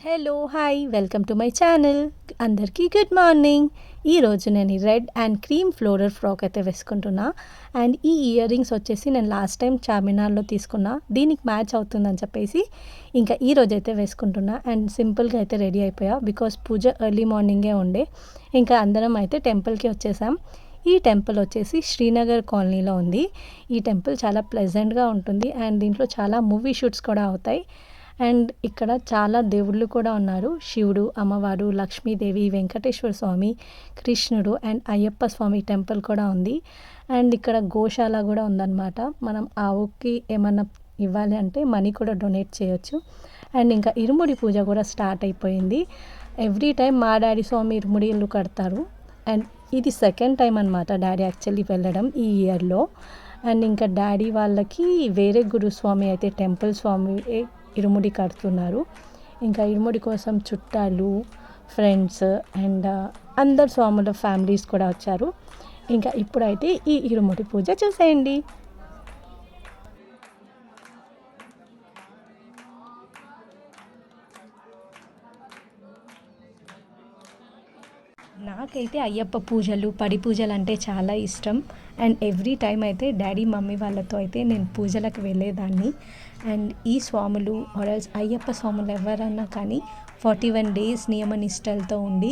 Hello hi welcome to my channel. అందరికీ good morning. ఈరోజు నేను red and cream floral frock అయితే వేసుకుంటున్నా. అండ్ ఈ ఇయర్ రింగ్స్ వచ్చేసి నేను లాస్ట్ టైం చార్మినార్లో తీసుకున్నా, దీనికి మ్యాచ్ అవుతుందని చెప్పేసి ఇంకా ఈరోజు అయితే వేసుకుంటున్నా. అండ్ సింపుల్గా అయితే రెడీ అయిపోయా, బికాస్ పూజ ఎర్లీ మార్నింగే ఉండే. ఇంకా అందరం అయితే టెంపుల్కి వచ్చేసాం. ఈ టెంపుల్ వచ్చేసి శ్రీనగర్ కాలనీలో ఉంది. ఈ టెంపుల్ చాలా ప్లెజెంట్గా ఉంటుంది అండ్ దీంట్లో చాలా మూవీ షూట్స్ కూడా అవుతాయి. అండ్ ఇక్కడ చాలా దేవుళ్ళు కూడా ఉన్నారు. శివుడు, అమ్మవారు, లక్ష్మీదేవి, వెంకటేశ్వర స్వామి, కృష్ణుడు అండ్ అయ్యప్ప స్వామి టెంపుల్ కూడా ఉంది. అండ్ ఇక్కడ గోశాల కూడా ఉందన్నమాట. మనం ఆవుకి ఏమన్నా ఇవ్వాలి అంటే మనీ కూడా డొనేట్ చేయొచ్చు. అండ్ ఇంకా ఇరుముడి పూజ కూడా స్టార్ట్ అయిపోయింది. ఎవ్రీ టైం మా డాడీ స్వామి ఇరుముడి ఇల్లు కడతారు. అండ్ ఇది సెకండ్ టైం అనమాట డాడీ యాక్చువల్లీ వెళ్ళడం ఈ ఇయర్లో. అండ్ ఇంకా డాడీ వాళ్ళకి వేరే గురుస్వామి అయితే టెంపుల్ స్వామి ఇరుముడి కడుతున్నారు. ఇంకా ఇరుముడి కోసం చుట్టాలు, ఫ్రెండ్స్ అండ్ అందరు స్వాముల ఫ్యామిలీస్ కూడా వచ్చారు. ఇంకా ఇప్పుడైతే ఈ ఇరుముడి పూజ చూసేయండి. నాకైతే అయ్యప్ప పూజలు, పడి పూజలు అంటే చాలా ఇష్టం. అండ్ ఎవ్రీ టైం అయితే డాడీ మమ్మీ వాళ్ళతో అయితే నేను పూజలకు వెళ్ళేదాన్ని. అండ్ ఈ స్వాములు ఆర్ఎల్స్ అయ్యప్ప స్వాములు ఎవరన్నా కానీ 41 days నియమ నిష్టలతో ఉండి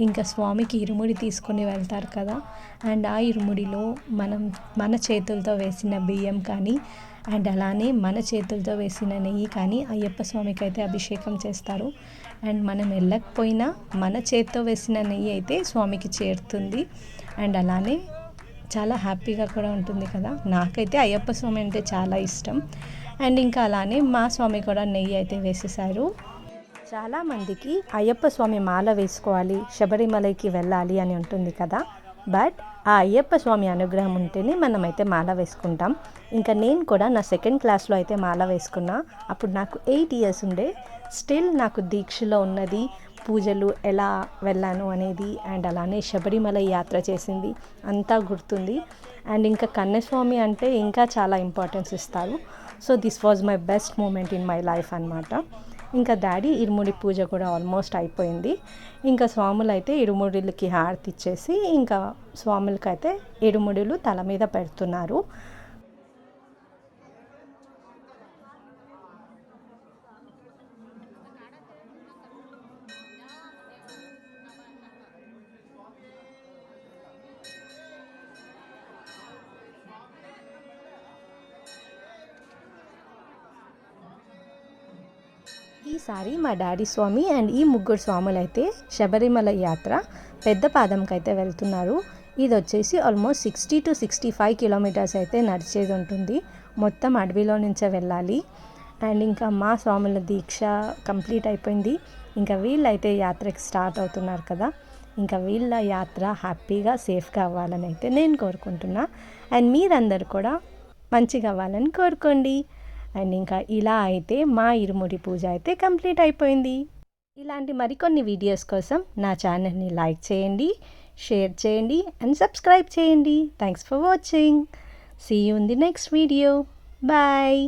ఇంకా స్వామికి ఇరుముడి తీసుకొని వెళ్తారు కదా. అండ్ ఆ ఇరుముడిలో మన చేతులతో వేసిన బియ్యం కానీ అండ్ అలానే మన చేతులతో వేసిన నెయ్యి కానీ అయ్యప్ప స్వామికి అయితే అభిషేకం చేస్తారు. అండ్ మనం వెళ్ళకపోయినా మన చేతితో వేసిన నెయ్యి అయితే స్వామికి చేరుతుంది. అండ్ అలానే చాలా హ్యాపీగా కూడా ఉంటుంది కదా. నాకైతే అయ్యప్ప స్వామి అంటే చాలా ఇష్టం. అండ్ ఇంకా అలానే మా స్వామి కూడా నెయ్యి అయితే వేసేసారు. చాలామందికి అయ్యప్ప స్వామి మాల వేసుకోవాలి, శబరిమలైకి వెళ్ళాలి అని ఉంటుంది కదా. బట్ ఆ అయ్యప్ప స్వామి అనుగ్రహం ఉంటేనే మనమైతే మాల వేసుకుంటాం. ఇంకా నేను కూడా నా సెకండ్ క్లాస్లో అయితే మాల వేసుకున్నా. అప్పుడు నాకు 8 years ఉండే. స్టిల్ నాకు దీక్షలో ఉన్నది, పూజలు ఎలా వెళ్ళాను అనేది అండ్ అలానే శబరిమల యాత్ర చేసింది అంతా గుర్తుంది. అండ్ ఇంకా కన్యస్వామి అంటే ఇంకా చాలా ఇంపార్టెన్స్ ఇస్తారు. So this was my best moment in my life అనమాట. ఇంకా డాడీ ఇరుముడి పూజ కూడా ఆల్మోస్ట్ అయిపోయింది. ఇంకా స్వాములు అయితే ఇరుముడిలకి హారతి ఇచ్చేసి ఇంకా స్వాములకైతే ఇరుముడులు తల మీద పెడుతున్నారు. ఈసారి మా డాడీ స్వామి అండ్ ఈ ముగ్గురు స్వాములు అయితే శబరిమల యాత్ర పెద్ద పాదంకి అయితే వెళ్తున్నారు. ఇది వచ్చేసి ఆల్మోస్ట్ 60 to 65 kilometers అయితే నడిచేది ఉంటుంది. మొత్తం అడవిలో నుంచే వెళ్ళాలి. అండ్ ఇంకా మా స్వాముల దీక్ష కంప్లీట్ అయిపోయింది. ఇంకా వీళ్ళైతే యాత్రకి స్టార్ట్ అవుతున్నారు కదా. ఇంకా వీళ్ళ యాత్ర హ్యాపీగా సేఫ్గా అవ్వాలని అయితే నేను కోరుకుంటున్నా. అండ్ మీరందరూ కూడా మంచిగా అవ్వాలని కోరుకోండి. అండ్ ఇంకా ఇలా అయితే మా ఇరుముడి పూజ అయితే కంప్లీట్ అయిపోయింది. ఇలాంటి మరికొన్ని వీడియోస్ కోసం నా ఛానల్ని లైక్ చేయండి, షేర్ చేయండి అండ్ సబ్స్క్రైబ్ చేయండి. Thanks for watching. See you in the next video. Bye.